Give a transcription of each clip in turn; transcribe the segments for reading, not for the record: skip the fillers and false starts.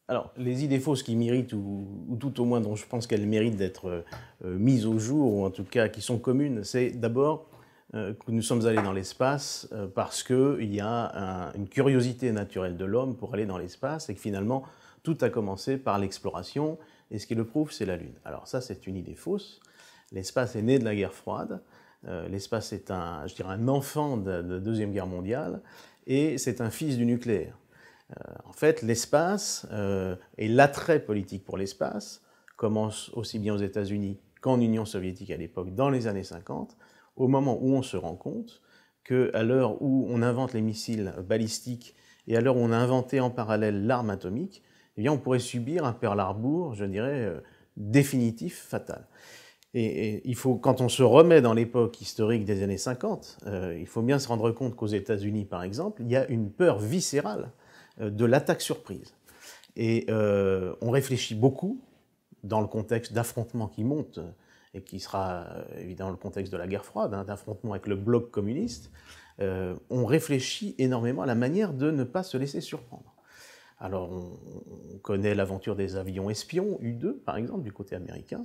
Alors, les idées fausses qui méritent, ou tout au moins dont je pense qu'elles méritent d'être mises au jour, ou en tout cas qui sont communes, c'est d'abord que nous sommes allés dans l'espace parce qu'il y a une curiosité naturelle de l'homme pour aller dans l'espace, et que finalement, tout a commencé par l'exploration, et ce qui le prouve, c'est la Lune. Alors ça, c'est une idée fausse. L'espace est né de la guerre froide. L'espace est je dirais, un enfant de la Deuxième Guerre mondiale, et c'est un fils du nucléaire. En fait, l'espace et l'attrait politique pour l'espace commence aussi bien aux États-Unis qu'en Union soviétique à l'époque, dans les années 50, au moment où on se rend compte qu'à l'heure où on invente les missiles balistiques et à l'heure où on a inventé en parallèle l'arme atomique, eh bien, on pourrait subir un Pearl Harbor, je dirais, définitif, fatal. Et il faut, quand on se remet dans l'époque historique des années 50, il faut bien se rendre compte qu'aux États-Unis, par exemple, il y a une peur viscérale de l'attaque surprise. Et on réfléchit beaucoup dans le contexte d'affrontements qui montent, et qui sera évidemment le contexte de la guerre froide, d'affrontements avec le bloc communiste. On réfléchit énormément à la manière de ne pas se laisser surprendre. Alors on connaît l'aventure des avions espions, U-2 par exemple, du côté américain,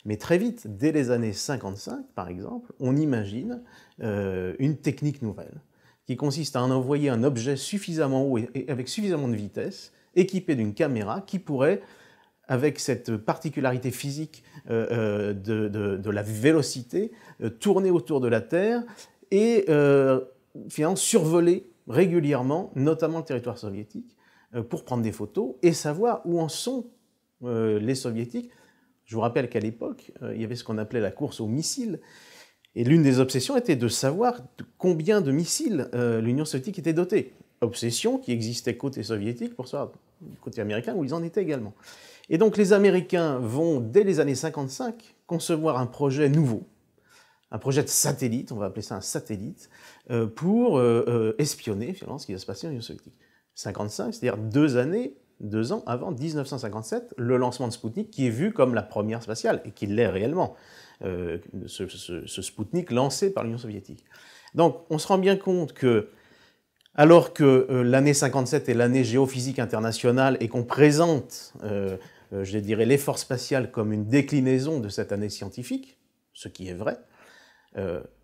mais très vite, dès les années 55 par exemple, on imagine une technique nouvelle, qui consiste à en envoyer un objet suffisamment haut et avec suffisamment de vitesse, équipé d'une caméra, qui pourrait, avec cette particularité physique de la vélocité, tourner autour de la Terre et finalement survoler régulièrement, notamment le territoire soviétique, pour prendre des photos et savoir où en sont les soviétiques. Je vous rappelle qu'à l'époque, il y avait ce qu'on appelait la course aux missiles. Et l'une des obsessions était de savoir de combien de missiles l'Union soviétique était dotée. Obsession qui existait côté soviétique, pour savoir côté américain, où ils en étaient également. Et donc les Américains vont, dès les années 55, concevoir un projet nouveau, un projet de satellite, on va appeler ça un satellite, pour espionner finalement ce qui va se passer en Union soviétique. 55, c'est-à-dire 2 ans avant 1957, le lancement de Spoutnik, qui est vu comme la première spatiale, et qui l'est réellement. Ce Spoutnik lancé par l'Union soviétique. Donc on se rend bien compte que, alors que l'année 57 est l'année géophysique internationale et qu'on présente, je dirais, l'effort spatial comme une déclinaison de cette année scientifique, ce qui est vrai,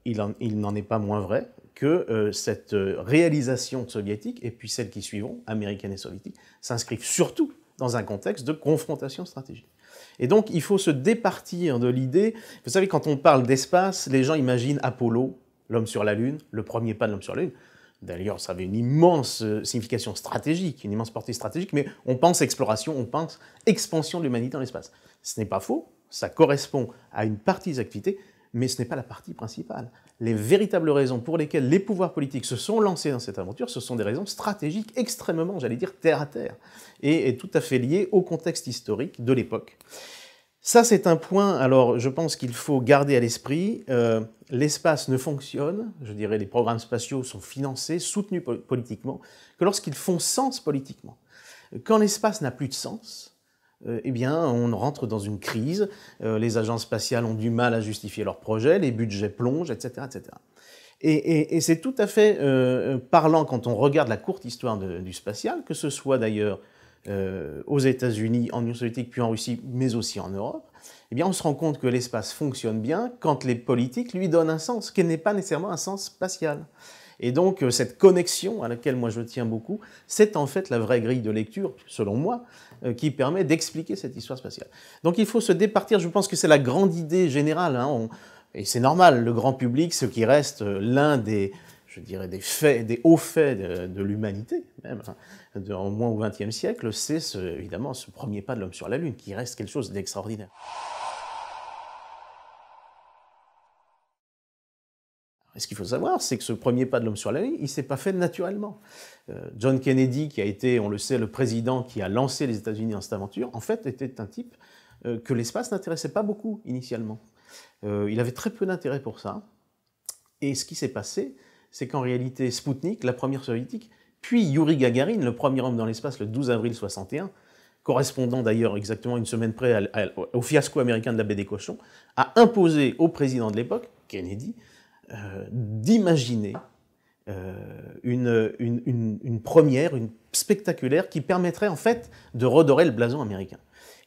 il n'en est pas moins vrai que cette réalisation soviétique, et puis celles qui suivront, américaines et soviétiques, s'inscrivent surtout dans un contexte de confrontation stratégique. Et donc, il faut se départir de l'idée... Vous savez, quand on parle d'espace, les gens imaginent Apollo, l'homme sur la Lune, le premier pas de l'homme sur la Lune. D'ailleurs, ça avait une immense signification stratégique, une immense portée stratégique, mais on pense exploration, on pense expansion de l'humanité dans l'espace. Ce n'est pas faux, ça correspond à une partie des activités, mais ce n'est pas la partie principale. Les véritables raisons pour lesquelles les pouvoirs politiques se sont lancés dans cette aventure, ce sont des raisons stratégiques extrêmement, j'allais dire, terre à terre, et tout à fait liées au contexte historique de l'époque. Ça, c'est un point, alors je pense qu'il faut garder à l'esprit, l'espace ne fonctionne, je dirais les programmes spatiaux sont financés, soutenus politiquement, que lorsqu'ils font sens politiquement. Quand l'espace n'a plus de sens, eh bien, on rentre dans une crise, les agences spatiales ont du mal à justifier leurs projets, les budgets plongent, etc. etc. Et c'est tout à fait parlant quand on regarde la courte histoire du spatial, que ce soit d'ailleurs aux États-Unis, en Union soviétique, puis en Russie, mais aussi en Europe, eh bien, on se rend compte que l'espace fonctionne bien quand les politiques lui donnent un sens, qui n'est pas nécessairement un sens spatial. Et donc, cette connexion à laquelle moi je tiens beaucoup, c'est en fait la vraie grille de lecture, selon moi, qui permet d'expliquer cette histoire spatiale. Donc il faut se départir, je pense que c'est la grande idée générale, et c'est normal, le grand public, ce qui reste l'un des, je dirais, des hauts faits de l'humanité, même, au moins au XXe siècle, c'est évidemment ce premier pas de l'homme sur la Lune, qui reste quelque chose d'extraordinaire. Et ce qu'il faut savoir, c'est que ce premier pas de l'homme sur la Lune, il ne s'est pas fait naturellement. John Kennedy, qui a été, on le sait, le président qui a lancé les États-Unis dans cette aventure, en fait, était un type que l'espace n'intéressait pas beaucoup initialement. Il avait très peu d'intérêt pour ça. Et ce qui s'est passé, c'est qu'en réalité, Spoutnik, la première soviétique, puis Yuri Gagarin, le premier homme dans l'espace le 12 avril 61, correspondant d'ailleurs exactement une semaine près au fiasco américain de la baie des Cochons, a imposé au président de l'époque, Kennedy, d'imaginer une première, une spectaculaire, qui permettrait en fait de redorer le blason américain.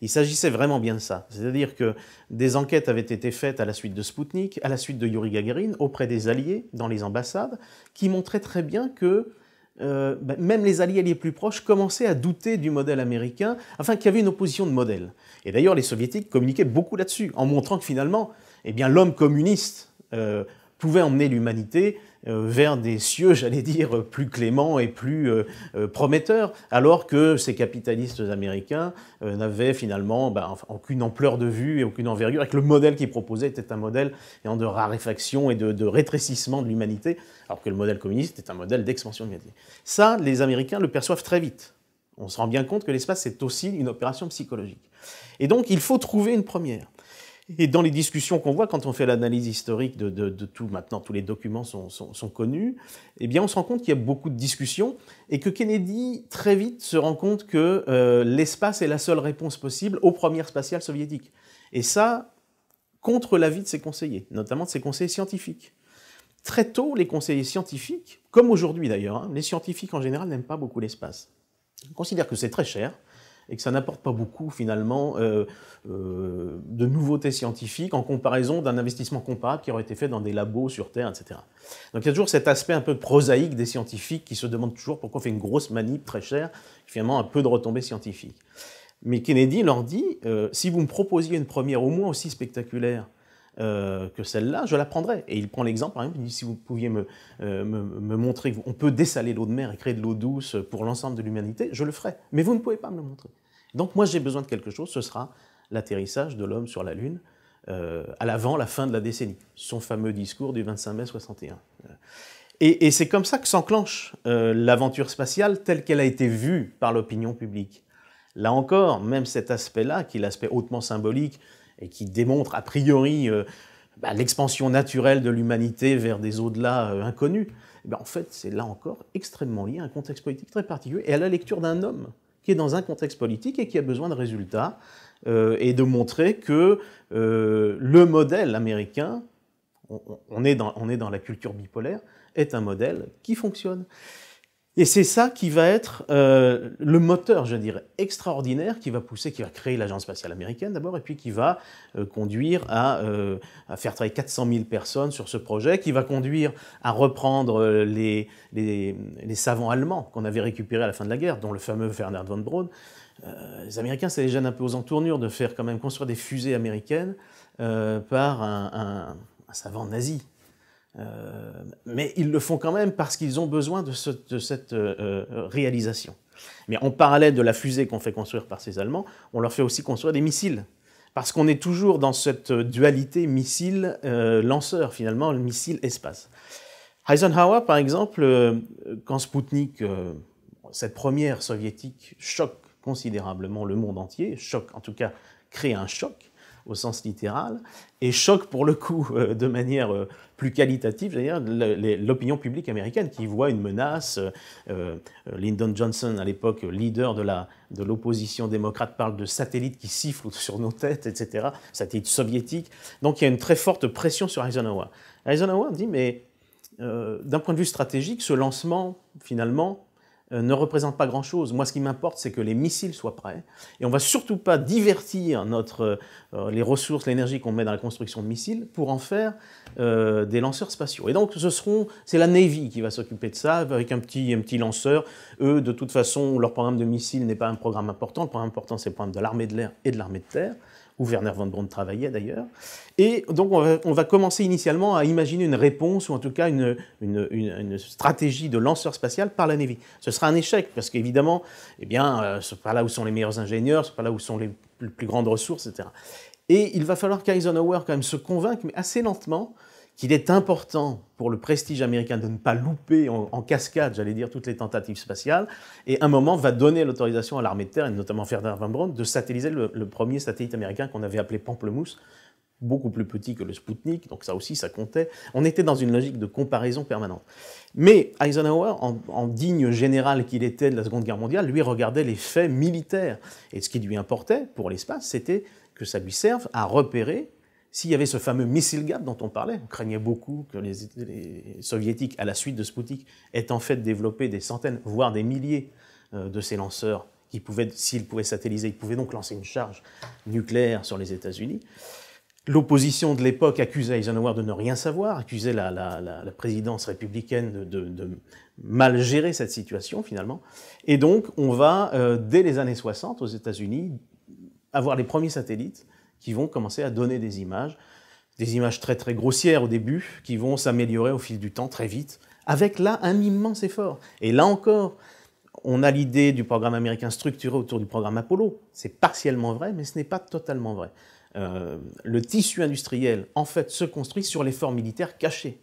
Il s'agissait vraiment bien de ça. C'est-à-dire que des enquêtes avaient été faites à la suite de Spoutnik, à la suite de Yuri Gagarin, auprès des alliés, dans les ambassades, qui montraient très bien que même les alliés les plus proches commençaient à douter du modèle américain, enfin qu'il y avait une opposition de modèle. Et d'ailleurs, les soviétiques communiquaient beaucoup là-dessus, en montrant que finalement, eh bien, l'homme communiste pouvait emmener l'humanité vers des cieux, j'allais dire, plus cléments et plus prometteurs, alors que ces capitalistes américains n'avaient finalement aucune ampleur de vue et aucune envergure, et que le modèle qu'ils proposaient était un modèle de raréfaction et de rétrécissement de l'humanité, alors que le modèle communiste est un modèle d'expansion de l'humanité. Ça, les Américains le perçoivent très vite. On se rend bien compte que l'espace, c'est aussi une opération psychologique. Et donc, il faut trouver une première. Et dans les discussions qu'on voit, quand on fait l'analyse historique de tout, maintenant tous les documents sont connus, eh bien on se rend compte qu'il y a beaucoup de discussions et que Kennedy, très vite, se rend compte que l'espace est la seule réponse possible aux premières spatiales soviétiques. Et ça, contre l'avis de ses conseillers, notamment de ses conseillers scientifiques. Très tôt, les conseillers scientifiques, comme aujourd'hui d'ailleurs, les scientifiques en général n'aiment pas beaucoup l'espace. Ils considèrent que c'est très cher, et que ça n'apporte pas beaucoup, finalement, de nouveautés scientifiques en comparaison d'un investissement comparable qui aurait été fait dans des labos sur Terre, etc. Donc il y a toujours cet aspect un peu prosaïque des scientifiques qui se demandent toujours pourquoi on fait une grosse manip très chère, finalement un peu de retombées scientifiques. Mais Kennedy leur dit, si vous me proposiez une première au moins aussi spectaculaire que celle-là, je la prendrais. Et il prend l'exemple, par exemple, il dit, si vous pouviez me montrer qu'on peut dessaler l'eau de mer et créer de l'eau douce pour l'ensemble de l'humanité, je le ferais. Mais vous ne pouvez pas me le montrer. Donc moi, j'ai besoin de quelque chose, ce sera l'atterrissage de l'homme sur la Lune à l'avant la fin de la décennie. Son fameux discours du 25 mai 61. Et c'est comme ça que s'enclenche l'aventure spatiale telle qu'elle a été vue par l'opinion publique. Là encore, même cet aspect-là, qui est l'aspect hautement symbolique, et qui démontre a priori l'expansion naturelle de l'humanité vers des au-delà inconnus, en fait, c'est là encore extrêmement lié à un contexte politique très particulier et à la lecture d'un homme qui est dans un contexte politique et qui a besoin de résultats et de montrer que le modèle américain, on est dans la culture bipolaire, est un modèle qui fonctionne. Et c'est ça qui va être le moteur, je dirais, extraordinaire qui va pousser, qui va créer l'Agence spatiale américaine d'abord, et puis qui va conduire à faire travailler 400 000 personnes sur ce projet, qui va conduire à reprendre les savants allemands qu'on avait récupérés à la fin de la guerre, dont le fameux Wernher von Braun. Les Américains, ça les gêne un peu aux entournures de faire quand même construire des fusées américaines par un savant nazi. Mais ils le font quand même parce qu'ils ont besoin de cette réalisation. Mais en parallèle de la fusée qu'on fait construire par ces Allemands, on leur fait aussi construire des missiles. Parce qu'on est toujours dans cette dualité missile-lanceur, finalement, le missile-espace. Eisenhower, par exemple, quand Spoutnik, cette première soviétique, choque considérablement le monde entier, choque, en tout cas, crée un choc, au sens littéral, et choque pour le coup de manière plus qualitative, d'ailleurs, l'opinion publique américaine qui voit une menace. Lyndon Johnson, à l'époque leader de l'opposition démocrate, parle de satellites qui sifflent sur nos têtes, etc., satellites soviétiques. Donc il y a une très forte pression sur Eisenhower. Eisenhower dit, mais d'un point de vue stratégique, ce lancement, finalement, ne représente pas grand-chose. Moi, ce qui m'importe, c'est que les missiles soient prêts. Et on ne va surtout pas divertir les ressources, l'énergie qu'on met dans la construction de missiles pour en faire des lanceurs spatiaux. Et donc, c'est la Navy qui va s'occuper de ça, avec un petit lanceur. Eux, de toute façon, leur programme de missiles n'est pas un programme important. Le programme important, c'est le programme de l'armée de l'air et de l'armée de terre, où Wernher von Braun travaillait d'ailleurs. Et donc on va commencer initialement à imaginer une réponse, ou en tout cas une stratégie de lanceur spatial par la Navy. Ce sera un échec, parce qu'évidemment, ce n'est pas là où sont les meilleurs ingénieurs, ce n'est pas là où sont les plus grandes ressources, etc. Et il va falloir qu'Eisenhower quand même se convainque, mais assez lentement, qu'il est important pour le prestige américain de ne pas louper en cascade, j'allais dire, toutes les tentatives spatiales, et à un moment va donner l'autorisation à l'armée de terre, et notamment Wernher von Braun, de satelliser le premier satellite américain qu'on avait appelé Pamplemousse, beaucoup plus petit que le Spoutnik, donc ça aussi, ça comptait. On était dans une logique de comparaison permanente. Mais Eisenhower, en digne général qu'il était de la Seconde Guerre mondiale, lui regardait les faits militaires. Et ce qui lui importait pour l'espace, c'était que ça lui serve à repérer s'il y avait ce fameux missile gap dont on parlait. On craignait beaucoup que les Soviétiques, à la suite de Spoutnik, aient en fait développé des centaines, voire des milliers de ces lanceurs qui pouvaient, s'ils pouvaient satelliser, ils pouvaient donc lancer une charge nucléaire sur les États-Unis. L'opposition de l'époque accusait Eisenhower de ne rien savoir, accusait la présidence républicaine de mal gérer cette situation, finalement. Et donc, on va, dès les années 60, aux États-Unis, avoir les premiers satellites qui vont commencer à donner des images très très grossières au début, qui vont s'améliorer au fil du temps, très vite, avec là un immense effort. Et là encore, on a l'idée du programme américain structuré autour du programme Apollo. C'est partiellement vrai, mais ce n'est pas totalement vrai. Le tissu industriel, en fait, se construit sur l'effort militaire caché.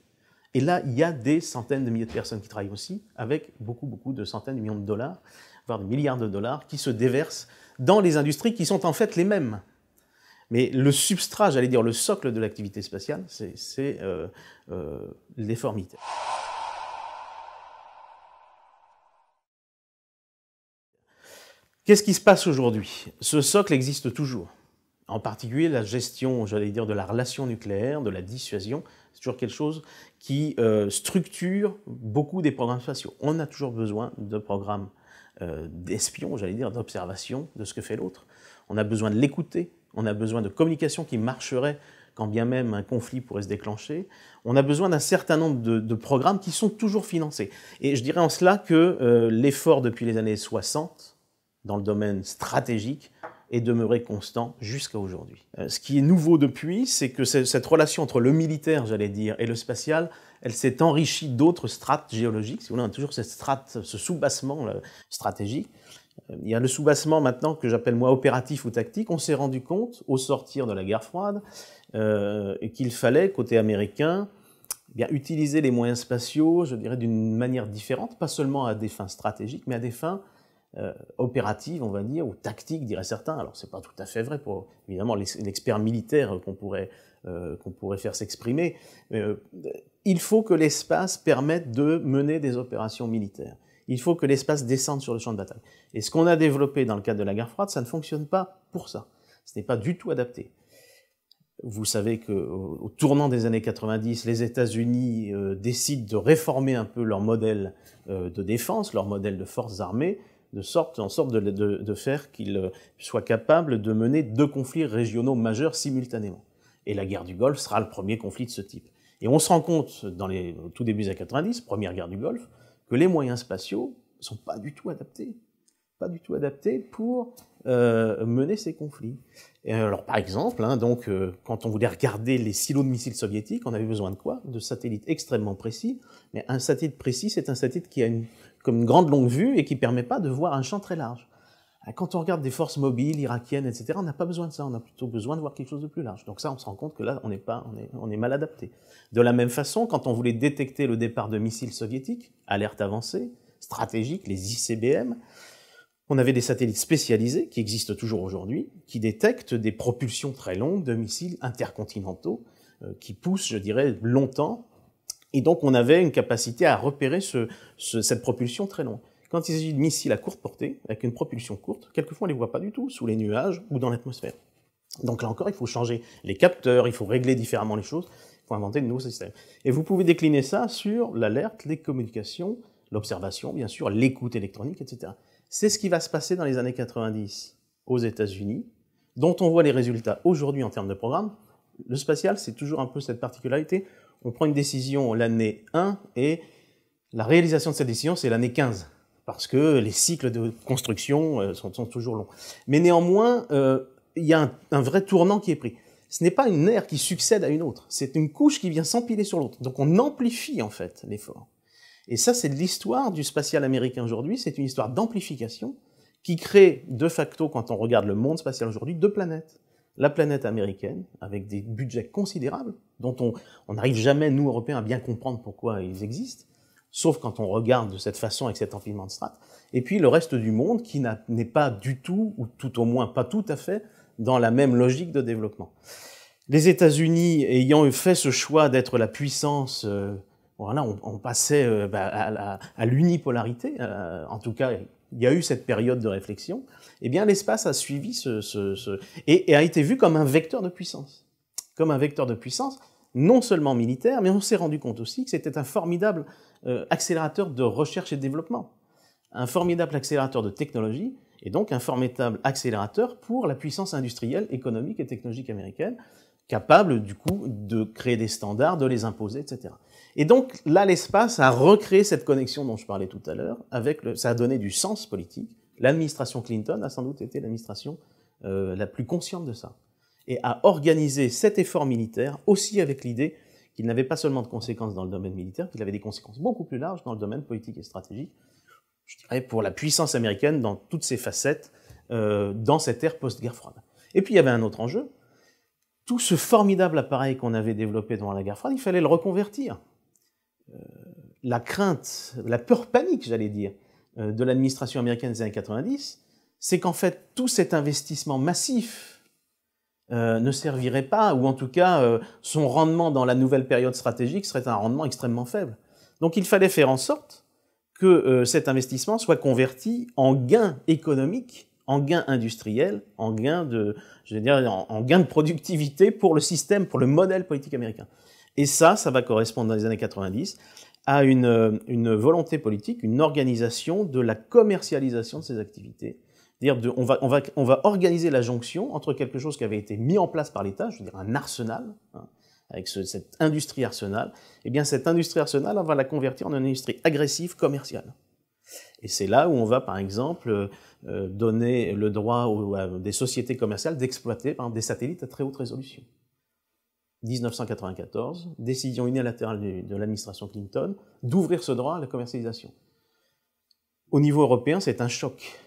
Et là, il y a des centaines de milliers de personnes qui travaillent aussi, avec beaucoup de centaines de millions de dollars, voire de milliards de dollars, qui se déversent dans les industries qui sont en fait les mêmes. Mais le substrat, j'allais dire le socle de l'activité spatiale, c'est l'effort militaire. Qu'est-ce qui se passe aujourd'hui? Ce socle existe toujours. En particulier, la gestion, j'allais dire, de la relation nucléaire, de la dissuasion, c'est toujours quelque chose qui structure beaucoup des programmes spatiaux. On a toujours besoin de programmes d'espions, j'allais dire, d'observation de ce que fait l'autre. On a besoin de l'écouter, on a besoin de communication qui marcherait quand bien même un conflit pourrait se déclencher. On a besoin d'un certain nombre de programmes qui sont toujours financés. Et je dirais en cela que l'effort depuis les années 60, dans le domaine stratégique, est demeuré constant jusqu'à aujourd'hui. Ce qui est nouveau depuis, c'est que cette relation entre le militaire, j'allais dire, et le spatial, elle s'est enrichie d'autres strates géologiques. Si vous voulez, on a toujours cette strate, ce soubassement stratégique. Il y a le soubassement maintenant que j'appelle moi opératif ou tactique. On s'est rendu compte, au sortir de la guerre froide, qu'il fallait, côté américain, eh bien, utiliser les moyens spatiaux, je dirais, d'une manière différente, pas seulement à des fins stratégiques, mais à des fins opératives, on va dire, ou tactiques, diraient certains. Alors, c'est pas tout à fait vrai pour, évidemment, l'expert militaire qu'on pourrait faire s'exprimer. Il faut que l'espace permette de mener des opérations militaires. Il faut que l'espace descende sur le champ de bataille. Et ce qu'on a développé dans le cadre de la guerre froide, ça ne fonctionne pas pour ça. Ce n'est pas du tout adapté. Vous savez qu'au tournant des années 90, les États-Unis décident de réformer un peu leur modèle de défense, leur modèle de forces armées, en sorte de faire qu'ils soient capables de mener 2 conflits régionaux majeurs simultanément. Et la guerre du Golfe sera le premier conflit de ce type. Et on se rend compte, au tout début des années 90, première guerre du Golfe, que les moyens spatiaux ne sont pas du tout adaptés pour mener ces conflits. Et alors, par exemple, quand on voulait regarder les silos de missiles soviétiques, on avait besoin de quoi? De satellites extrêmement précis. Mais un satellite précis, c'est un satellite qui a comme une grande longue vue et qui ne permet pas de voir un champ très large. Quand on regarde des forces mobiles irakiennes, etc., on n'a pas besoin de ça, on a plutôt besoin de voir quelque chose de plus large. Donc ça, on se rend compte que là, on est mal adapté. De la même façon, quand on voulait détecter le départ de missiles soviétiques, alerte avancée, stratégique, les ICBM, on avait des satellites spécialisés, qui existent toujours aujourd'hui, qui détectent des propulsions très longues de missiles intercontinentaux, qui poussent, je dirais, longtemps. Et donc, on avait une capacité à repérer cette propulsion très longue. Quand il s'agit de missiles à courte portée, avec une propulsion courte, quelquefois on ne les voit pas du tout, sous les nuages ou dans l'atmosphère. Donc là encore, il faut changer les capteurs, il faut régler différemment les choses, il faut inventer de nouveaux systèmes. Et vous pouvez décliner ça sur l'alerte, les communications, l'observation, bien sûr, l'écoute électronique, etc. C'est ce qui va se passer dans les années 90 aux États-Unis, dont on voit les résultats aujourd'hui en termes de programme. Le spatial, c'est toujours un peu cette particularité. On prend une décision l'année 1 et la réalisation de cette décision, c'est l'année 15. Parce que les cycles de construction sont toujours longs. Mais néanmoins, il y a un vrai tournant qui est pris. Ce n'est pas une ère qui succède à une autre, c'est une couche qui vient s'empiler sur l'autre. Donc on amplifie en fait l'effort. Et ça, c'est de l'histoire du spatial américain aujourd'hui, c'est une histoire d'amplification qui crée de facto, quand on regarde le monde spatial aujourd'hui, 2 planètes. La planète américaine, avec des budgets considérables, dont on n'arrive jamais, nous, Européens, à bien comprendre pourquoi ils existent, sauf quand on regarde de cette façon avec cet empilement de strates, et puis le reste du monde qui n'est pas du tout, ou tout au moins pas tout à fait, dans la même logique de développement. Les États-Unis ayant fait ce choix d'être la puissance, voilà, on passait à l'unipolarité. En tout cas, il y a eu cette période de réflexion. Eh bien, l'espace a suivi et a été vu comme un vecteur de puissance. Comme un vecteur de puissance, non seulement militaire, mais on s'est rendu compte aussi que c'était un formidable accélérateur de recherche et de développement, un formidable accélérateur de technologie, et donc un formidable accélérateur pour la puissance industrielle, économique et technologique américaine, capable du coup de créer des standards, de les imposer, etc. Et donc là, l'espace a recréé cette connexion dont je parlais tout à l'heure, ça a donné du sens politique. L'administration Clinton a sans doute été l'administration la plus consciente de ça, et a organisé cet effort militaire aussi avec l'idée qu'il n'avait pas seulement de conséquences dans le domaine militaire, qu'il avait des conséquences beaucoup plus larges dans le domaine politique et stratégique, je dirais pour la puissance américaine dans toutes ses facettes, dans cette ère post-guerre froide. Et puis il y avait un autre enjeu. Tout ce formidable appareil qu'on avait développé pendant la guerre froide, il fallait le reconvertir. La crainte, la peur panique, j'allais dire, de l'administration américaine des années 90, c'est qu'en fait, tout cet investissement massif ne servirait pas, ou en tout cas, son rendement dans la nouvelle période stratégique serait un rendement extrêmement faible. Donc il fallait faire en sorte que cet investissement soit converti en gains économiques, en gains industriels, en gains de, je veux dire, en gains de productivité pour le système, pour le modèle politique américain. Et ça va correspondre dans les années 90 à une volonté politique, une organisation de la commercialisation de ces activités. C'est-à-dire on va organiser la jonction entre quelque chose qui avait été mis en place par l'État, je veux dire un arsenal, hein, avec cette industrie arsenal, et bien cette industrie arsenal, on va la convertir en une industrie agressive commerciale. Et c'est là où on va, par exemple, donner le droit à des sociétés commerciales d'exploiter, par exemple, des satellites à très haute résolution. 1994, décision unilatérale de l'administration Clinton d'ouvrir ce droit à la commercialisation. Au niveau européen, c'est un choc.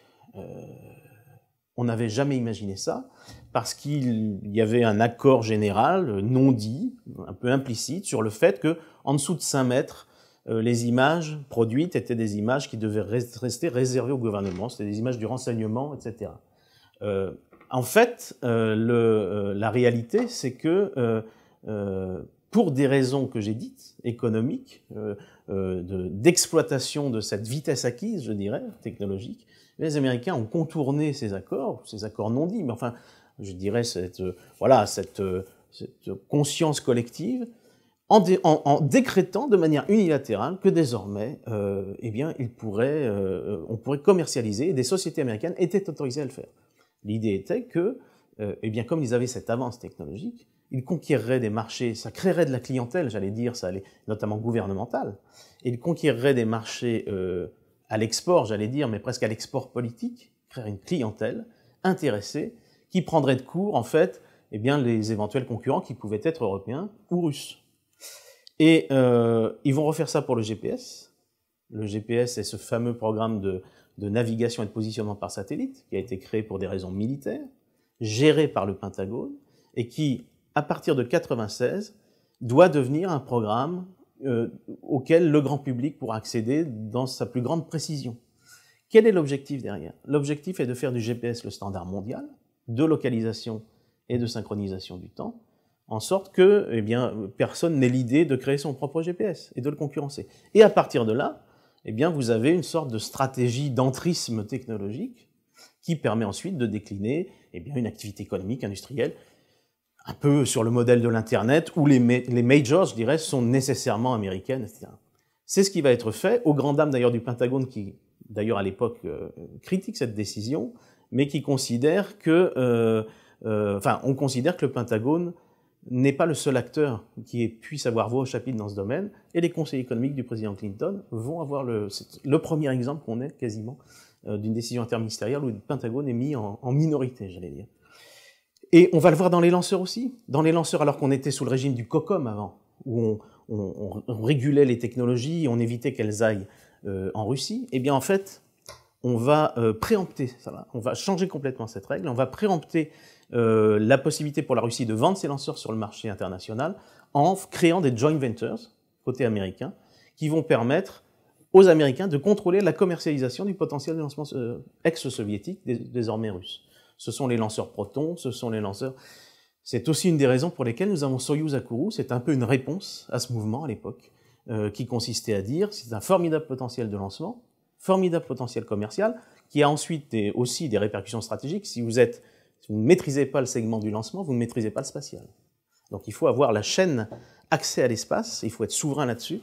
On n'avait jamais imaginé ça, parce qu'il y avait un accord général, non dit, un peu implicite, sur le fait qu'en dessous de 5 mètres, les images produites étaient des images qui devaient rester réservées au gouvernement, c'était des images du renseignement, etc. En fait, la réalité, c'est que pour des raisons que j'ai dites, économiques, d'exploitation de cette vitesse acquise, je dirais, technologique, les Américains ont contourné ces accords non dits, mais enfin, je dirais cette conscience collective, en décrétant de manière unilatérale que désormais, eh bien, on pourrait commercialiser, et des sociétés américaines étaient autorisées à le faire. L'idée était que, eh bien, comme ils avaient cette avance technologique, ils conquéreraient des marchés, ça créerait de la clientèle, j'allais dire, ça allait, notamment gouvernementale, et ils conquéreraient des marchés à l'export, j'allais dire, mais presque à l'export politique, créer une clientèle intéressée qui prendrait de court, en fait, eh bien, les éventuels concurrents qui pouvaient être européens ou russes. Et ils vont refaire ça pour le GPS. Le GPS est ce fameux programme de navigation et de positionnement par satellite qui a été créé pour des raisons militaires, géré par le Pentagone, et qui, à partir de 1996, doit devenir un programme auquel le grand public pourra accéder dans sa plus grande précision. Quel est l'objectif derrière? L'objectif est de faire du GPS le standard mondial de localisation et de synchronisation du temps, en sorte que, eh bien, personne n'ait l'idée de créer son propre GPS et de le concurrencer. Et à partir de là, eh bien, vous avez une sorte de stratégie d'entrisme technologique qui permet ensuite de décliner, eh bien, une activité économique, industrielle, un peu sur le modèle de l'Internet, où les majors, je dirais, sont nécessairement américaines, etc. C'est ce qui va être fait, aux grandes dames d'ailleurs du Pentagone, qui d'ailleurs à l'époque critique cette décision, mais qui considère que, on considère que le Pentagone n'est pas le seul acteur qui puisse avoir voix au chapitre dans ce domaine, et les conseillers économiques du président Clinton vont avoir le premier exemple qu'on ait quasiment d'une décision interministérielle où le Pentagone est mis en minorité, j'allais dire. Et on va le voir dans les lanceurs aussi. Dans les lanceurs, alors qu'on était sous le régime du COCOM avant, où on régulait les technologies, on évitait qu'elles aillent en Russie, eh bien en fait, on va préempter ça. On va changer complètement cette règle, on va préempter la possibilité pour la Russie de vendre ses lanceurs sur le marché international en créant des joint ventures, côté américain, qui vont permettre aux Américains de contrôler la commercialisation du potentiel de lancement ex-soviétique, désormais russe. Ce sont les lanceurs Proton, ce sont les lanceurs... C'est aussi une des raisons pour lesquelles nous avons Soyouz à Kourou. C'est un peu une réponse à ce mouvement à l'époque, qui consistait à dire c'est un formidable potentiel de lancement, formidable potentiel commercial, qui a ensuite aussi des répercussions stratégiques. Si vous ne maîtrisez pas le segment du lancement, vous ne maîtrisez pas le spatial. Donc il faut avoir la chaîne accès à l'espace, il faut être souverain là-dessus.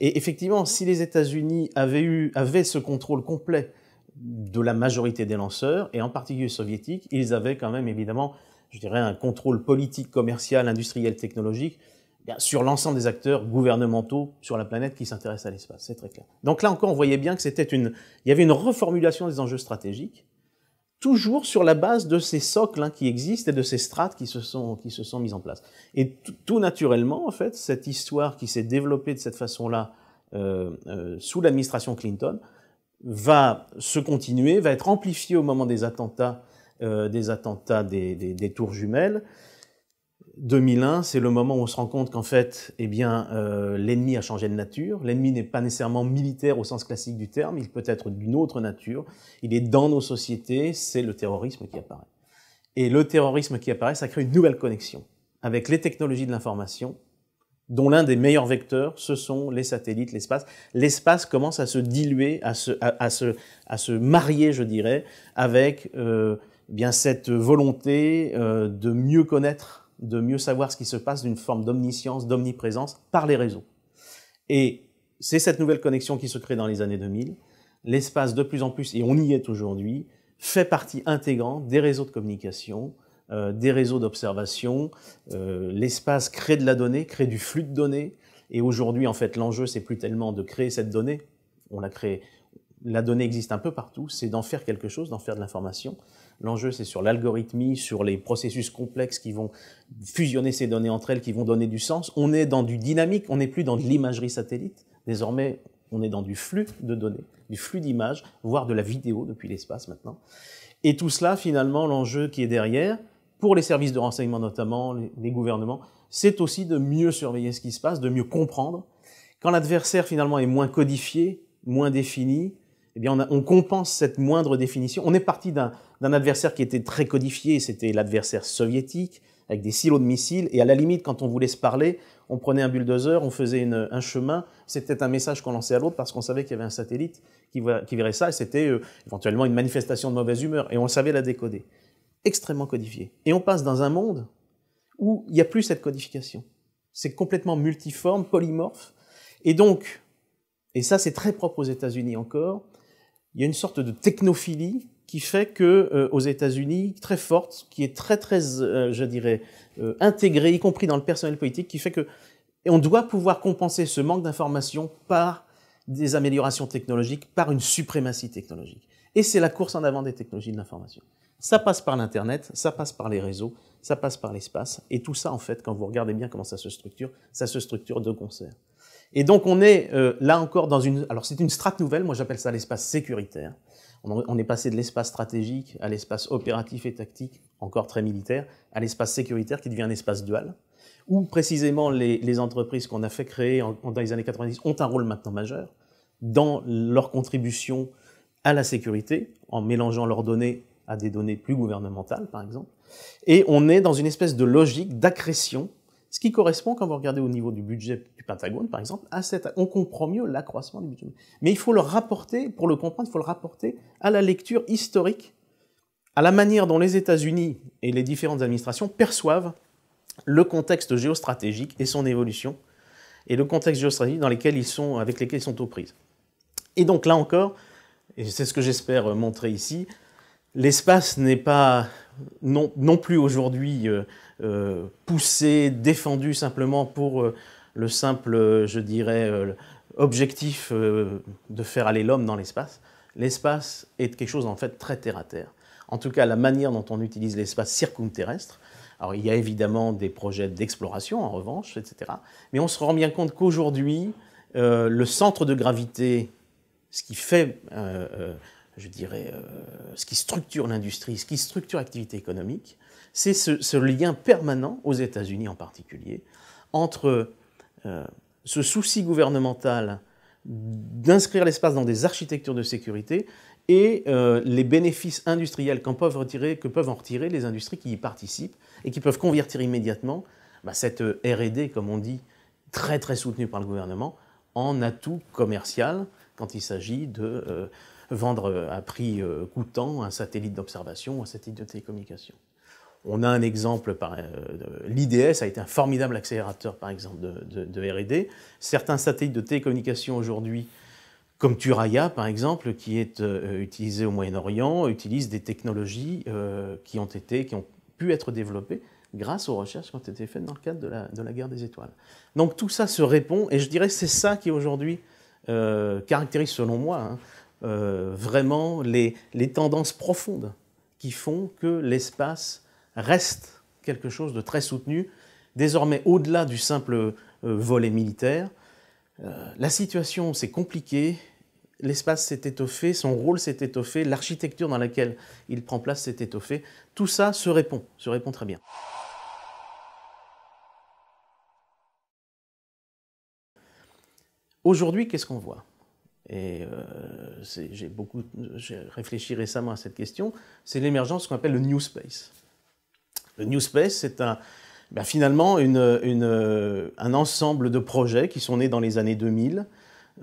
Et effectivement, si les États-Unis avaient ce contrôle complet de la majorité des lanceurs, et en particulier soviétiques, ils avaient quand même évidemment, je dirais, un contrôle politique, commercial, industriel, technologique, sur l'ensemble des acteurs gouvernementaux sur la planète qui s'intéressent à l'espace, c'est très clair. Donc là encore, on voyait bien que il y avait une reformulation des enjeux stratégiques, toujours sur la base de ces socles qui existent et de ces strates qui se sont mises en place. Et tout naturellement, en fait, cette histoire qui s'est développée de cette façon-là sous l'administration Clinton va se continuer, va être amplifiée au moment des attentats des tours jumelles. 2001, c'est le moment où on se rend compte qu'en fait, l'ennemi a changé de nature. L'ennemi n'est pas nécessairement militaire au sens classique du terme, il peut être d'une autre nature. Il est dans nos sociétés, c'est le terrorisme qui apparaît. Et le terrorisme qui apparaît, ça crée une nouvelle connexion avec les technologies de l'information, dont l'un des meilleurs vecteurs, ce sont les satellites, l'espace. L'espace commence à se diluer, à se marier, je dirais, avec cette volonté de mieux connaître, de mieux savoir ce qui se passe, d'une forme d'omniscience, d'omniprésence par les réseaux. Et c'est cette nouvelle connexion qui se crée dans les années 2000. L'espace, de plus en plus, et on y est aujourd'hui, fait partie intégrante des réseaux de communication, des réseaux d'observation. L'espace crée de la donnée, crée du flux de données. Et aujourd'hui, en fait, l'enjeu, c'est plus tellement de créer cette donnée. On l'a créée. La donnée existe un peu partout. C'est d'en faire quelque chose, d'en faire de l'information. L'enjeu, c'est sur l'algorithmie, sur les processus complexes qui vont fusionner ces données entre elles, qui vont donner du sens. On est dans du dynamique, on n'est plus dans de l'imagerie satellite. Désormais, on est dans du flux de données, du flux d'images, voire de la vidéo depuis l'espace maintenant. Et tout cela, finalement, l'enjeu qui est derrière, pour les services de renseignement notamment, les gouvernements, c'est aussi de mieux surveiller ce qui se passe, de mieux comprendre. Quand l'adversaire, finalement, est moins codifié, moins défini, eh bien, on compense cette moindre définition. On est parti d'un adversaire qui était très codifié, c'était l'adversaire soviétique, avec des silos de missiles, et à la limite, quand on voulait se parler, on prenait un bulldozer, on faisait un chemin, c'était un message qu'on lançait à l'autre parce qu'on savait qu'il y avait un satellite qui verrait ça, et c'était éventuellement une manifestation de mauvaise humeur, et on savait la décoder. Extrêmement codifié. Et on passe dans un monde où il n'y a plus cette codification. C'est complètement multiforme, polymorphe, et donc, et ça c'est très propre aux États-Unis encore, il y a une sorte de technophilie qui fait que aux États-Unis, très forte, qui est très, je dirais, intégrée, y compris dans le personnel politique, qui fait que on doit pouvoir compenser ce manque d'information par des améliorations technologiques, par une suprématie technologique. Et c'est la course en avant des technologies de l'information. Ça passe par l'Internet, ça passe par les réseaux, ça passe par l'espace, et tout ça, en fait, quand vous regardez bien comment ça se structure de concert. Et donc on est là encore dans alors c'est une strate nouvelle, moi j'appelle ça l'espace sécuritaire. On est passé de l'espace stratégique à l'espace opératif et tactique, encore très militaire, à l'espace sécuritaire qui devient un espace dual, où précisément les entreprises qu'on a fait créer dans les années 90 ont un rôle maintenant majeur dans leur contribution à la sécurité, en mélangeant leurs données à des données plus gouvernementales, par exemple. Et on est dans une espèce de logique d'accrétion, ce qui correspond, quand vous regardez au niveau du budget du Pentagone, par exemple, on comprend mieux l'accroissement du budget. Mais il faut le rapporter, pour le comprendre, il faut le rapporter à la lecture historique, à la manière dont les États-Unis et les différentes administrations perçoivent le contexte géostratégique et son évolution, et le contexte géostratégique avec lequel ils sont aux prises. Et donc là encore, et c'est ce que j'espère montrer ici, l'espace n'est pas non plus aujourd'hui poussé, défendu simplement pour le simple, je dirais, objectif de faire aller l'homme dans l'espace. L'espace est quelque chose en fait très terre-à-terre. En tout cas, la manière dont on utilise l'espace circumterrestre. Alors il y a évidemment des projets d'exploration en revanche, etc. Mais on se rend bien compte qu'aujourd'hui, le centre de gravité, ce qui fait, je dirais, ce qui structure l'industrie, ce qui structure l'activité économique, c'est ce lien permanent, aux États-Unis en particulier, entre ce souci gouvernemental d'inscrire l'espace dans des architectures de sécurité et les bénéfices industriels que peuvent en retirer les industries qui y participent et qui peuvent convertir immédiatement cette R&D, comme on dit, très très soutenue par le gouvernement, en atout commercial quand il s'agit de vendre à prix coûtant un satellite d'observation, un satellite de télécommunication. On a un exemple, l'IDS a été un formidable accélérateur, par exemple, de R&D. Certains satellites de télécommunication aujourd'hui, comme Thuraya, par exemple, qui est utilisé au Moyen-Orient, utilisent des technologies qui ont pu être développées grâce aux recherches qui ont été faites dans le cadre de la guerre des étoiles. Donc tout ça se répond, et je dirais que c'est ça qui aujourd'hui caractérise, selon moi, vraiment les tendances profondes qui font que l'espace reste quelque chose de très soutenu, désormais au-delà du simple volet militaire. La situation s'est compliquée, l'espace s'est étoffé, son rôle s'est étoffé, l'architecture dans laquelle il prend place s'est étoffée. Tout ça se répond très bien. Aujourd'hui, qu'est-ce qu'on voit? Et j'ai réfléchi récemment à cette question, c'est l'émergence de ce qu'on appelle le New Space. Le New Space, c'est finalement un ensemble de projets qui sont nés dans les années 2000,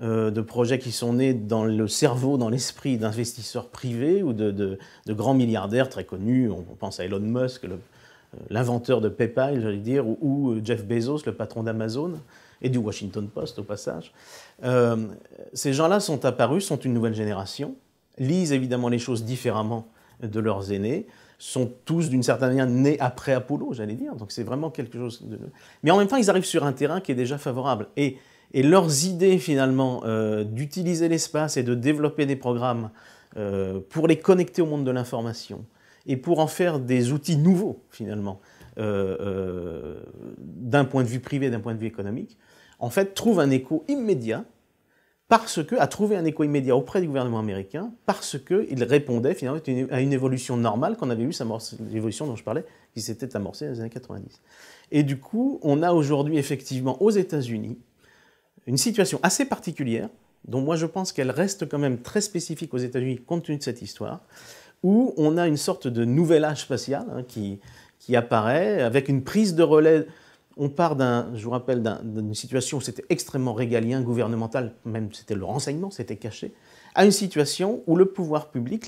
de projets qui sont nés dans le cerveau, dans l'esprit d'investisseurs privés ou de grands milliardaires très connus. On pense à Elon Musk, l'inventeur de PayPal, j'allais dire, ou Jeff Bezos, le patron d'Amazon, et du Washington Post au passage. Ces gens-là sont apparus, sont une nouvelle génération, lisent évidemment les choses différemment de leurs aînés, sont tous d'une certaine manière nés après Apollo, j'allais dire, donc c'est vraiment quelque chose de... Mais en même temps, ils arrivent sur un terrain qui est déjà favorable. Et leurs idées, finalement, d'utiliser l'espace et de développer des programmes pour les connecter au monde de l'information et pour en faire des outils nouveaux, finalement, d'un point de vue privé, d'un point de vue économique, en fait, trouvent un écho immédiat a trouvé un écho immédiat auprès du gouvernement américain parce qu'il répondait finalement à une évolution normale qu'on avait vue, l'évolution dont je parlais, qui s'était amorcée dans les années 90. Et du coup, on a aujourd'hui effectivement aux États-Unis une situation assez particulière, dont moi je pense qu'elle reste quand même très spécifique aux États-Unis compte tenu de cette histoire, où on a une sorte de nouvel âge spatial qui apparaît avec une prise de relais. On part je vous rappelle, d'une situation où c'était extrêmement régalien, gouvernemental, même c'était le renseignement, c'était caché, à une situation où les pouvoirs publics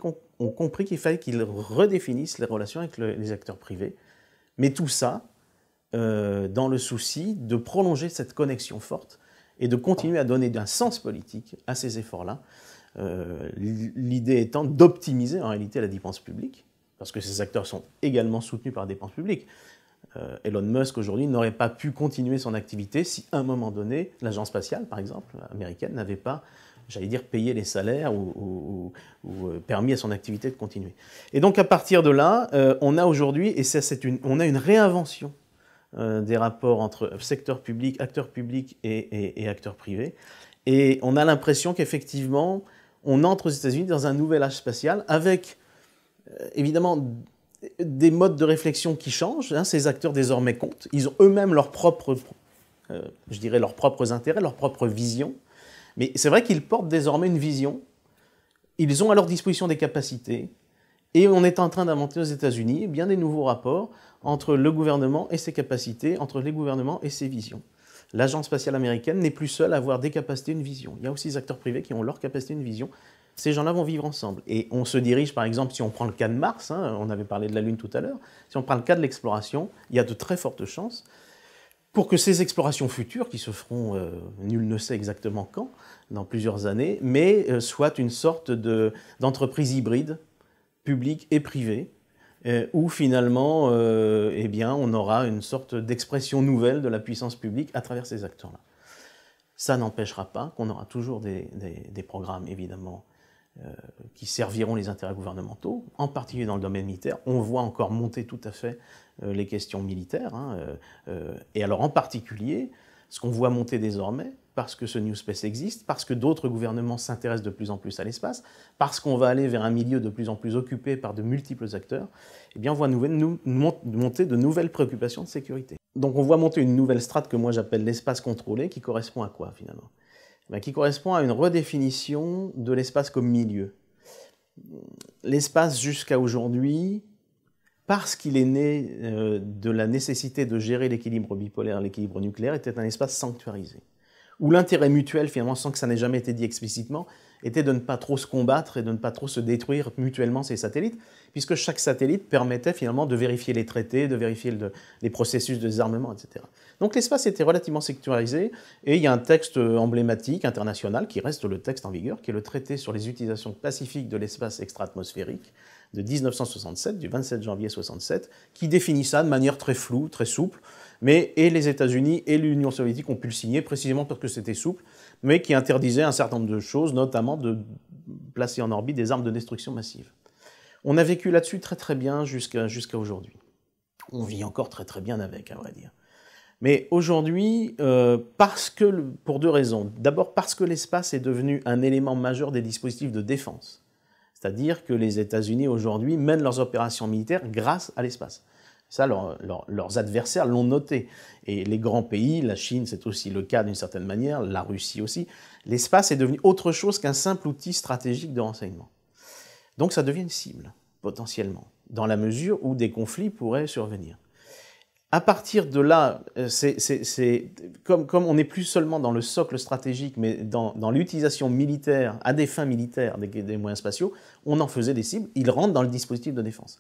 ont compris qu'il fallait qu'ils redéfinissent les relations avec les acteurs privés. Mais tout ça, dans le souci de prolonger cette connexion forte et de continuer à donner un sens politique à ces efforts-là. L'idée étant d'optimiser en réalité la dépense publique, parce que ces acteurs sont également soutenus par la dépense publique. Elon Musk aujourd'hui n'aurait pas pu continuer son activité si à un moment donné, l'agence spatiale par exemple, américaine, n'avait pas, j'allais dire, payé les salaires ou permis à son activité de continuer. Et donc à partir de là, on a aujourd'hui, et on a une réinvention des rapports entre secteur public, acteurs publics et acteurs privés. Et on a l'impression qu'effectivement, on entre aux États-Unis dans un nouvel âge spatial avec, évidemment, des modes de réflexion qui changent. Ces acteurs désormais comptent. Ils ont eux-mêmes leurs propres, leurs propres intérêts, leurs propres visions. Mais c'est vrai qu'ils portent désormais une vision. Ils ont à leur disposition des capacités. Et on est en train d'inventer aux États-Unis bien des nouveaux rapports entre le gouvernement et ses capacités, entre les gouvernements et ses visions. L'agence spatiale américaine n'est plus seule à avoir des capacités, une vision. Il y a aussi des acteurs privés qui ont leur capacité, une vision. Ces gens-là vont vivre ensemble. Et on se dirige, par exemple, si on prend le cas de Mars, on avait parlé de la Lune tout à l'heure, si on prend le cas de l'exploration, il y a de très fortes chances pour que ces explorations futures, qui se feront, nul ne sait exactement quand, dans plusieurs années, mais soient une sorte d'entreprise hybride, publique et privée, où finalement, on aura une sorte d'expression nouvelle de la puissance publique à travers ces acteurs-là. Ça n'empêchera pas qu'on aura toujours des programmes, évidemment, qui serviront les intérêts gouvernementaux, en particulier dans le domaine militaire. On voit encore monter tout à fait les questions militaires. Et alors en particulier, ce qu'on voit monter désormais, parce que ce New Space existe, parce que d'autres gouvernements s'intéressent de plus en plus à l'espace, parce qu'on va aller vers un milieu de plus en plus occupé par de multiples acteurs, eh bien on voit monter de nouvelles préoccupations de sécurité. Donc on voit monter une nouvelle strate que moi j'appelle l'espace contrôlé, qui correspond à quoi finalement ? Qui correspond à une redéfinition de l'espace comme milieu. l'espace jusqu'à aujourd'hui, parce qu'il est né de la nécessité de gérer l'équilibre bipolaire, l'équilibre nucléaire, était un espace sanctuarisé, où l'intérêt mutuel, finalement, sans que ça n'ait jamais été dit explicitement, était de ne pas trop se combattre et de ne pas trop se détruire mutuellement ces satellites, puisque chaque satellite permettait finalement de vérifier les traités, de vérifier les processus de désarmement, etc. Donc l'espace était relativement sanctuarisé, et il y a un texte emblématique international, qui reste le texte en vigueur, qui est le traité sur les utilisations pacifiques de l'espace extra-atmosphérique, de 1967, du 27 janvier 67, qui définit ça de manière très floue, très souple, mais et les États-Unis et l'Union soviétique ont pu le signer précisément parce que c'était souple, mais qui interdisait un certain nombre de choses, notamment de placer en orbite des armes de destruction massive. On a vécu là-dessus très très bien jusqu'à aujourd'hui. On vit encore très très bien avec, à vrai dire. Mais aujourd'hui, pour deux raisons. D'abord parce que l'espace est devenu un élément majeur des dispositifs de défense. C'est-à-dire que les États-Unis aujourd'hui mènent leurs opérations militaires grâce à l'espace. Ça, leurs adversaires l'ont noté. Et les grands pays, la Chine, c'est aussi le cas d'une certaine manière, la Russie aussi, l'espace est devenu autre chose qu'un simple outil stratégique de renseignement. Donc ça devient une cible, potentiellement, dans la mesure où des conflits pourraient survenir. À partir de là, comme on n'est plus seulement dans le socle stratégique, mais dans l'utilisation militaire, à des fins militaires, des moyens spatiaux, on en faisait des cibles, ils rentrent dans le dispositif de défense.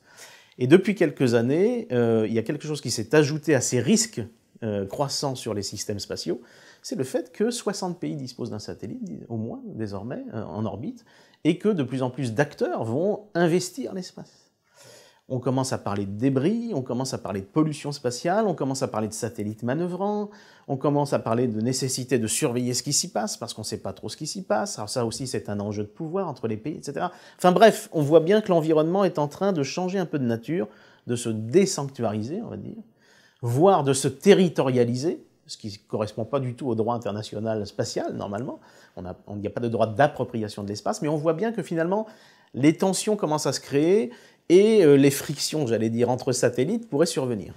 Et depuis quelques années, il y a quelque chose qui s'est ajouté à ces risques croissants sur les systèmes spatiaux, c'est le fait que 60 pays disposent d'un satellite, au moins, désormais, en orbite, et que de plus en plus d'acteurs vont investir l'espace. On commence à parler de débris, on commence à parler de pollution spatiale, on commence à parler de satellites manœuvrants, on commence à parler de nécessité de surveiller ce qui s'y passe, parce qu'on ne sait pas trop ce qui s'y passe. Alors ça aussi, c'est un enjeu de pouvoir entre les pays, etc. Enfin bref, on voit bien que l'environnement est en train de changer un peu de nature, de se désanctuariser, on va dire, voire de se territorialiser, ce qui ne correspond pas du tout au droit international spatial, normalement. Il n'y a pas de droit d'appropriation de l'espace, mais on voit bien que finalement, les tensions commencent à se créer, et les frictions, j'allais dire, entre satellites pourraient survenir.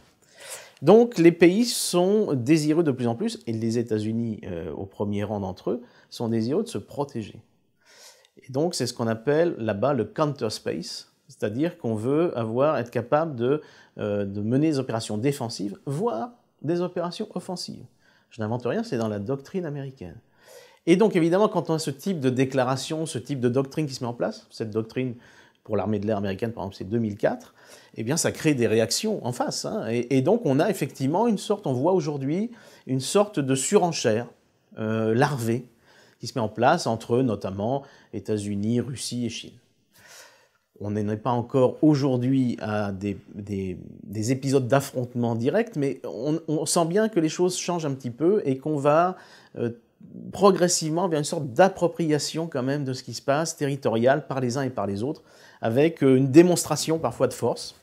Donc les pays sont désireux de plus en plus, et les États-Unis au premier rang d'entre eux, sont désireux de se protéger. Et donc c'est ce qu'on appelle là-bas le counterspace, c'est-à-dire qu'on veut être capable de mener des opérations défensives, voire des opérations offensives. Je n'invente rien, c'est dans la doctrine américaine. Et donc évidemment, quand on a ce type de déclaration, ce type de doctrine qui se met en place, cette doctrine pour l'armée de l'air américaine, par exemple, c'est 2004, eh bien, ça crée des réactions en face. Hein. Et donc, on a effectivement on voit aujourd'hui une sorte de surenchère larvée qui se met en place entre, notamment, États-Unis, Russie et Chine. On n'en est pas encore aujourd'hui à des épisodes d'affrontement direct, mais on sent bien que les choses changent un petit peu et qu'on va progressivement vers une sorte d'appropriation quand même de ce qui se passe, territoriale, par les uns et par les autres, avec une démonstration parfois de force.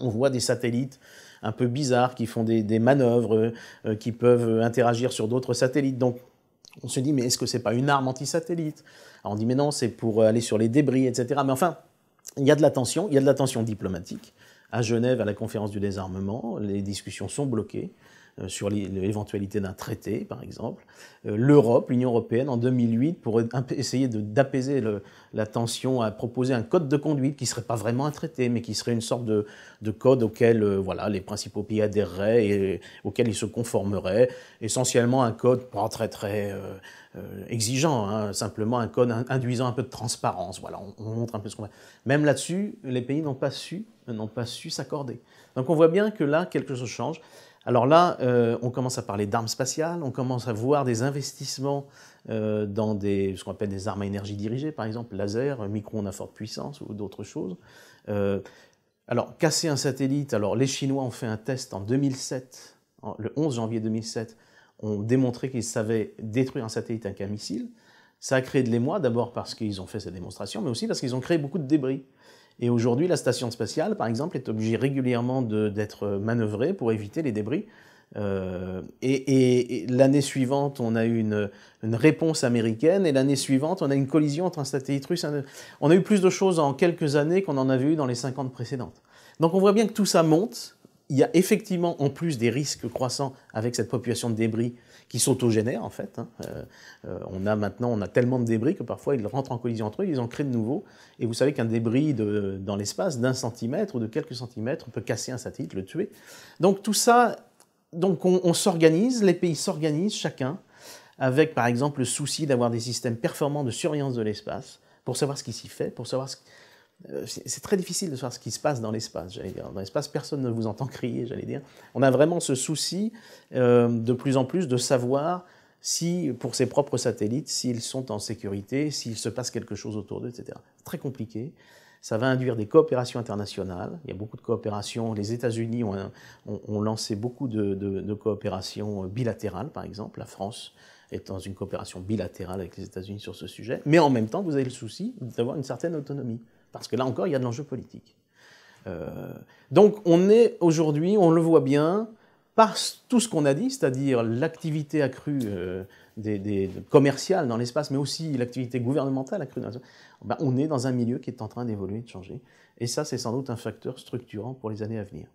On voit des satellites un peu bizarres qui font des manœuvres, qui peuvent interagir sur d'autres satellites. Donc on se dit, mais est-ce que c'est pas une arme anti-satellite? Alors on dit, mais non, c'est pour aller sur les débris, etc. Mais enfin, il y a de la tension diplomatique. À Genève, à la conférence du désarmement, les discussions sont bloquées sur l'éventualité d'un traité, par exemple. L'Europe, l'Union européenne, en 2008, pour essayer d'apaiser la tension, a proposé un code de conduite qui ne serait pas vraiment un traité, mais qui serait une sorte de code auquel les principaux pays adhéreraient et auquel ils se conformeraient. Essentiellement un code pas très très exigeant, hein, simplement un code induisant un peu de transparence. Voilà, on montre un peu ce qu'on va. Même là-dessus, les pays n'ont pas su s'accorder. Donc on voit bien que là, quelque chose change. Alors là, on commence à parler d'armes spatiales, on commence à voir des investissements dans ce qu'on appelle des armes à énergie dirigée, par exemple laser, micro-ondes à forte puissance ou d'autres choses. Alors, casser un satellite, alors les Chinois ont fait un test en 2007, le 11 janvier 2007, ont démontré qu'ils savaient détruire un satellite avec un missile. Ça a créé de l'émoi, d'abord parce qu'ils ont fait cette démonstration, mais aussi parce qu'ils ont créé beaucoup de débris. Et aujourd'hui, la station spatiale, par exemple, est obligée régulièrement d'être manœuvrée pour éviter les débris. Et l'année suivante, on a eu une réponse américaine, et l'année suivante, on a une collision entre un satellite russe. On a eu plus de choses en quelques années qu'on en avait eu dans les 50 précédentes. Donc on voit bien que tout ça monte, il y a effectivement, en plus des risques croissants avec cette population de débris qui s'autogénèrent, en fait. On a tellement de débris que parfois ils rentrent en collision entre eux, ils en créent de nouveaux. Et vous savez qu'un débris dans l'espace d'1 centimètre ou de quelques centimètres peut casser un satellite, le tuer. Donc tout ça, on s'organise, les pays s'organisent chacun, avec par exemple le souci d'avoir des systèmes performants de surveillance de l'espace, pour savoir ce qui s'y fait, pour savoir c'est très difficile de savoir ce qui se passe dans l'espace, j'allais dire. Dans l'espace, personne ne vous entend crier, j'allais dire. On a vraiment ce souci de plus en plus de savoir si, pour ses propres satellites, s'ils sont en sécurité, s'il se passe quelque chose autour d'eux, etc. C'est très compliqué. Ça va induire des coopérations internationales. Il y a beaucoup de coopérations. Les États-Unis ont lancé beaucoup de coopérations bilatérales, par exemple. La France est dans une coopération bilatérale avec les États-Unis sur ce sujet. Mais en même temps, vous avez le souci d'avoir une certaine autonomie. Parce que là encore, il y a de l'enjeu politique. Donc on est aujourd'hui, on le voit bien, par tout ce qu'on a dit, c'est-à-dire l'activité accrue commerciale dans l'espace, mais aussi l'activité gouvernementale accrue dans l'espace, on est dans un milieu qui est en train d'évoluer, de changer. Et ça, c'est sans doute un facteur structurant pour les années à venir.